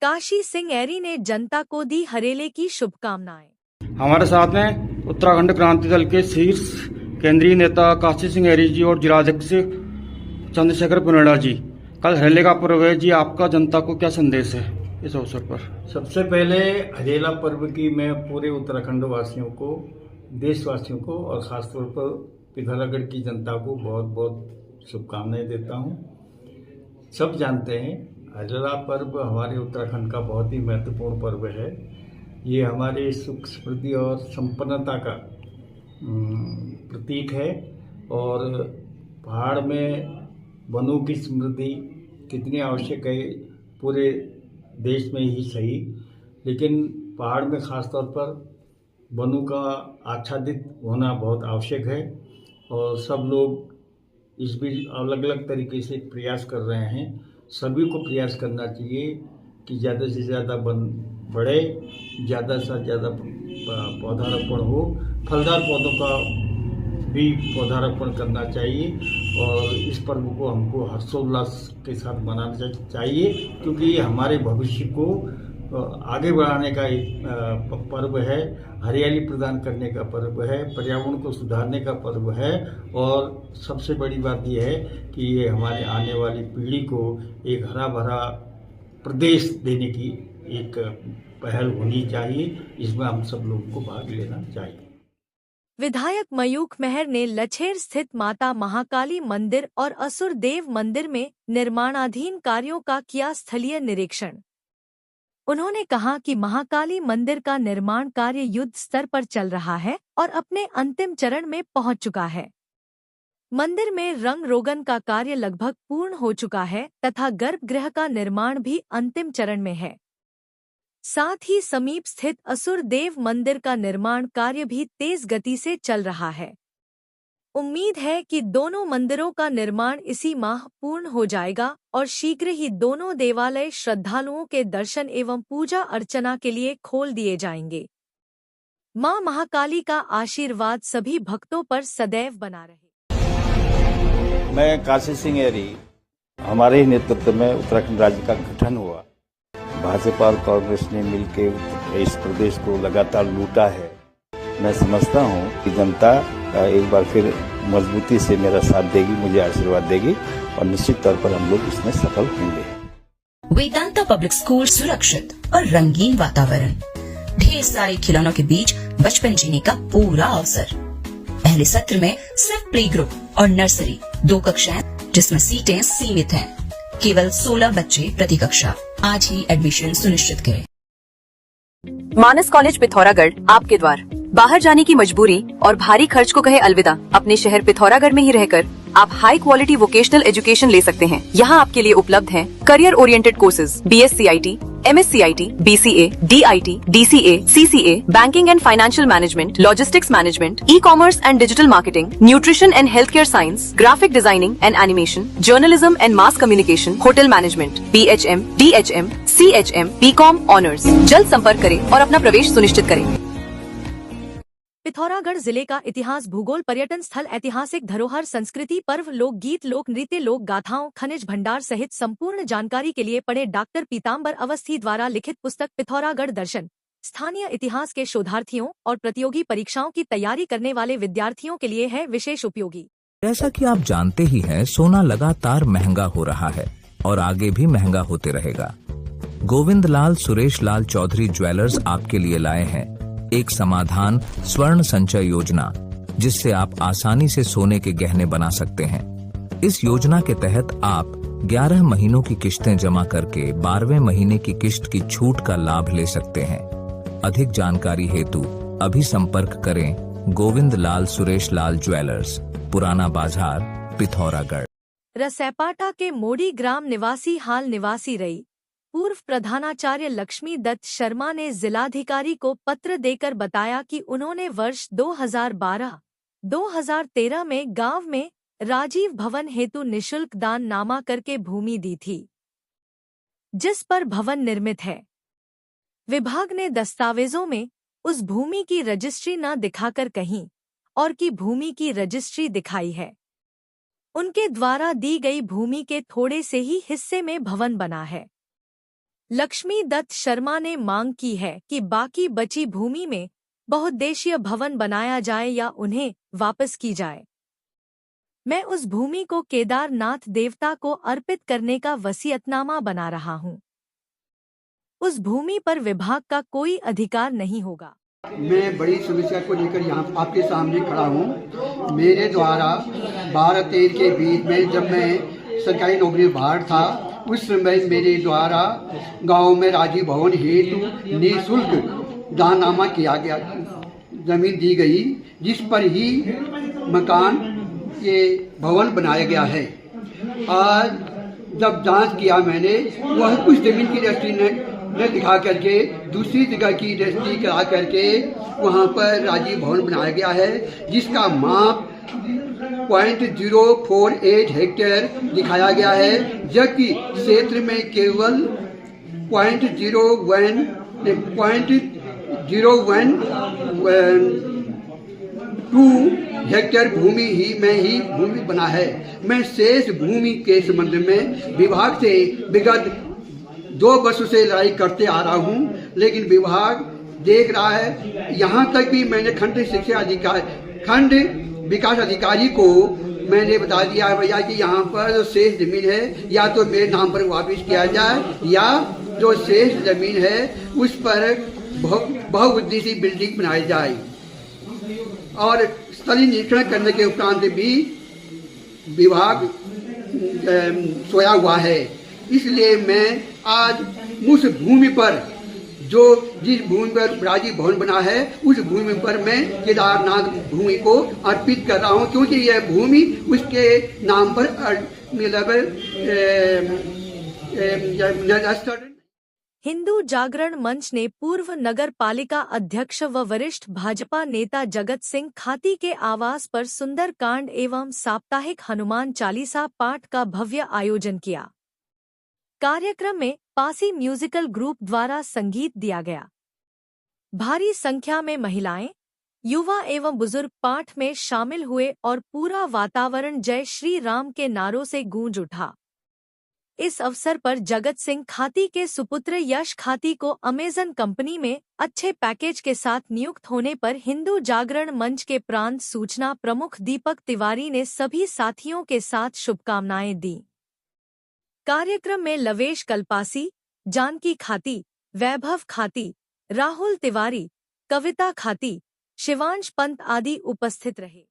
काशी सिंह ऐरी ने जनता को दी हरेले की शुभकामनाएं। हमारे साथ में उत्तराखंड क्रांति दल के शीर्ष केंद्रीय नेता काशी सिंह ऐरी जी और जिलाध्यक्ष चंद्रशेखर पुनेड़ा जी। कल हरेले का पर्व है जी, आपका जनता को क्या संदेश है इस अवसर पर? सबसे पहले हरेला पर्व की मैं पूरे उत्तराखंड वासियों को, देशवासियों को और ख़ासतौर पर पिथौरागढ़ की जनता को बहुत बहुत शुभकामनाएं देता हूं। सब जानते हैं हरेला पर्व हमारे उत्तराखंड का बहुत ही महत्वपूर्ण पर्व है। ये हमारे सुख समृद्धि और संपन्नता का प्रतीक है। और पहाड़ में वनों की समृद्धि कितनी आवश्यक है पूरे देश में ही सही, लेकिन पहाड़ में ख़ास तौर पर वनों का आच्छादित होना बहुत आवश्यक है। और सब लोग इस भी अलग अलग तरीके से प्रयास कर रहे हैं। सभी को प्रयास करना चाहिए कि ज़्यादा से ज़्यादा वन बढ़े, ज़्यादा से ज़्यादा पौधारोपण हो, फलदार पौधों का भी पौधारोपण करना चाहिए। और इस पर्व को हमको हर्षोल्लास के साथ मनाना चाहिए, क्योंकि ये हमारे भविष्य को आगे बढ़ाने का एक पर्व है, हरियाली प्रदान करने का पर्व है, पर्यावरण को सुधारने का पर्व है। और सबसे बड़ी बात यह है कि ये हमारे आने वाली पीढ़ी को एक हरा भरा प्रदेश देने की एक पहल होनी चाहिए। इसमें हम सब लोगों को भाग लेना चाहिए। विधायक मयूख मेहर ने लछेर स्थित माता महाकाली मंदिर और असुर देव मंदिर में निर्माणाधीन कार्यों का किया स्थलीय निरीक्षण। उन्होंने कहा कि महाकाली मंदिर का निर्माण कार्य युद्ध स्तर पर चल रहा है और अपने अंतिम चरण में पहुंच चुका है। मंदिर में रंग रोगन का कार्य लगभग पूर्ण हो चुका है तथा गर्भगृह का निर्माण भी अंतिम चरण में है। साथ ही समीप स्थित असुर देव मंदिर का निर्माण कार्य भी तेज गति से चल रहा है। उम्मीद है कि दोनों मंदिरों का निर्माण इसी माह पूर्ण हो जाएगा और शीघ्र ही दोनों देवालय श्रद्धालुओं के दर्शन एवं पूजा अर्चना के लिए खोल दिए जाएंगे। मां महाकाली का आशीर्वाद सभी भक्तों पर सदैव बना रहे। मैं काशी सिंह ऐरी, हमारे ही नेतृत्व में उत्तराखंड राज्य का गठन हुआ। भाजपा और कांग्रेस ने मिलकर इस प्रदेश को लगातार लूटा है। मैं समझता हूं कि जनता एक बार फिर मजबूती से मेरा साथ देगी, मुझे आशीर्वाद देगी और निश्चित तौर पर हम लोग इसमें सफल होंगे। वेदांता पब्लिक स्कूल सुरक्षित और रंगीन वातावरण, ढेर सारे खिलौनों के बीच बचपन जीने का पूरा अवसर। पहले सत्र में सिर्फ प्ले ग्रुप और नर्सरी 2 कक्षाएं, जिसमें सीटें सीमित हैं। केवल 16 बच्चे प्रति कक्षा। आज ही एडमिशन सुनिश्चित करें। मानस कॉलेज पिथौरागढ़ आपके द्वार। बाहर जाने की मजबूरी और भारी खर्च को कहे अलविदा, अपने शहर पिथौरागढ़ में ही रहकर आप हाई क्वालिटी वोकेशनल एजुकेशन ले सकते हैं। यहाँ आपके लिए उपलब्ध हैं career oriented courses, BSCIT, MSCIT, BCA, DIT, DCA, CCA, banking and financial management, logistics management, e-commerce and digital marketing, nutrition and health care science, graphic designing and animation, journalism and mass communication, hotel management, BHM, DHM, CHM, BCom honours. जल्द संपर्क करें और अपना प्रवेश सुनिश्चित करें। पिथौरागढ़ जिले का इतिहास, भूगोल, पर्यटन स्थल, ऐतिहासिक धरोहर, संस्कृति, पर्व, लोकगीत, लोक नृत्य, लोक गाथाओं, खनिज भंडार सहित संपूर्ण जानकारी के लिए पढ़े डॉक्टर पीताम्बर अवस्थी द्वारा लिखित पुस्तक पिथौरागढ़ दर्शन। स्थानीय इतिहास के शोधार्थियों और प्रतियोगी परीक्षाओं की तैयारी करने वाले विद्यार्थियों के लिए है विशेष उपयोगी। जैसा कि आप जानते ही हैं, सोना लगातार महंगा हो रहा है और आगे भी महंगा होते रहेगा। गोविंद लाल सुरेश लाल चौधरी ज्वेलर्स आपके लिए लाए हैं एक समाधान, स्वर्ण संचय योजना, जिससे आप आसानी से सोने के गहने बना सकते हैं। इस योजना के तहत आप 11 महीनों की किश्तें जमा करके 12वें महीने की किश्त की छूट का लाभ ले सकते हैं। अधिक जानकारी हेतु अभी संपर्क करें गोविंद लाल सुरेश लाल ज्वेलर्स, पुराना बाजार, पिथौरागढ़। रसैपाटा के मोड़ी ग्राम निवासी हाल निवासी रही पूर्व प्रधानाचार्य लक्ष्मी दत्त शर्मा ने जिलाधिकारी को पत्र देकर बताया कि उन्होंने वर्ष 2012-2013 में गांव में राजीव भवन हेतु निशुल्क दान नामा करके भूमि दी थी, जिस पर भवन निर्मित है। विभाग ने दस्तावेजों में उस भूमि की रजिस्ट्री न दिखाकर कहीं और की भूमि की रजिस्ट्री दिखाई है। उनके द्वारा दी गई भूमि के थोड़े से ही हिस्से में भवन बना है, लक्ष्मी दत्त शर्मा ने मांग की है कि बाकी बची भूमि में बहुउद्देशीय भवन बनाया जाए या उन्हें वापस की जाए। मैं उस भूमि को केदारनाथ देवता को अर्पित करने का वसीयतनामा बना रहा हूं। उस भूमि पर विभाग का कोई अधिकार नहीं होगा। मैं बड़ी समस्या को लेकर यहाँ आपके सामने खड़ा हूँ। मेरे द्वारा 12-13 के बीच में जब मैं सरकारी नौकरी में बाहर था, उस समय मेरे द्वारा गांव में राजीव भवन हेतु निःशुल्क दाननामा किया गया, जमीन दी गई, जिस पर ही मकान ये भवन बनाया गया है। आज जब जांच किया मैंने, वह कुछ जमीन की रजिस्ट्री ने दिखा करके दूसरी जगह की रजिस्ट्री करा करके वहाँ पर राजीव भवन बनाया गया है, जिसका माप 0.048 हेक्टेयर दिखाया गया है, जबकि क्षेत्र में केवल 0.012 हेक्टेयर भूमि ही भूमि बना है। मैं शेष भूमि के संबंध में विभाग से विगत 2 वर्षों से लड़ाई करते आ रहा हूं, लेकिन विभाग देख रहा है। यहाँ तक भी मैंने खंड विकास अधिकारी को मैंने बता दिया है भैया कि यहाँ पर जो शेष जमीन है या तो मेरे नाम पर वापस किया जाए, या जो शेष जमीन है उस पर बहुउद्देशीय बिल्डिंग बनाई जाए। और स्थलीय निरीक्षण करने के उपरांत भी विभाग सोया हुआ है। इसलिए मैं आज उस भूमि पर जिस भूमि पर राजीव भवन बना है, उस भूमि पर मैं केदारनाथ भूमि को अर्पित कर रहा हूं, क्योंकि यह भूमि उसके नाम पर हिंदू जागरण मंच ने पूर्व नगर पालिका अध्यक्ष व वरिष्ठ भाजपा नेता जगत सिंह खाती के आवास पर सुंदरकांड एवं साप्ताहिक हनुमान चालीसा पाठ का भव्य आयोजन किया। कार्यक्रम में पासी म्यूजिकल ग्रुप द्वारा संगीत दिया गया। भारी संख्या में महिलाएं, युवा एवं बुजुर्ग पाठ में शामिल हुए और पूरा वातावरण जय श्री राम के नारों से गूंज उठा। इस अवसर पर जगत सिंह खाती के सुपुत्र यश खाती को अमेजन कंपनी में अच्छे पैकेज के साथ नियुक्त होने पर हिंदू जागरण मंच के प्रांत सूचना प्रमुख दीपक तिवारी ने सभी साथियों के साथ शुभकामनाएं दी। कार्यक्रम में लवेश कल्पासी, जानकी खाती, वैभव खाती, राहुल तिवारी, कविता खाती, शिवांश पंत आदि उपस्थित रहे।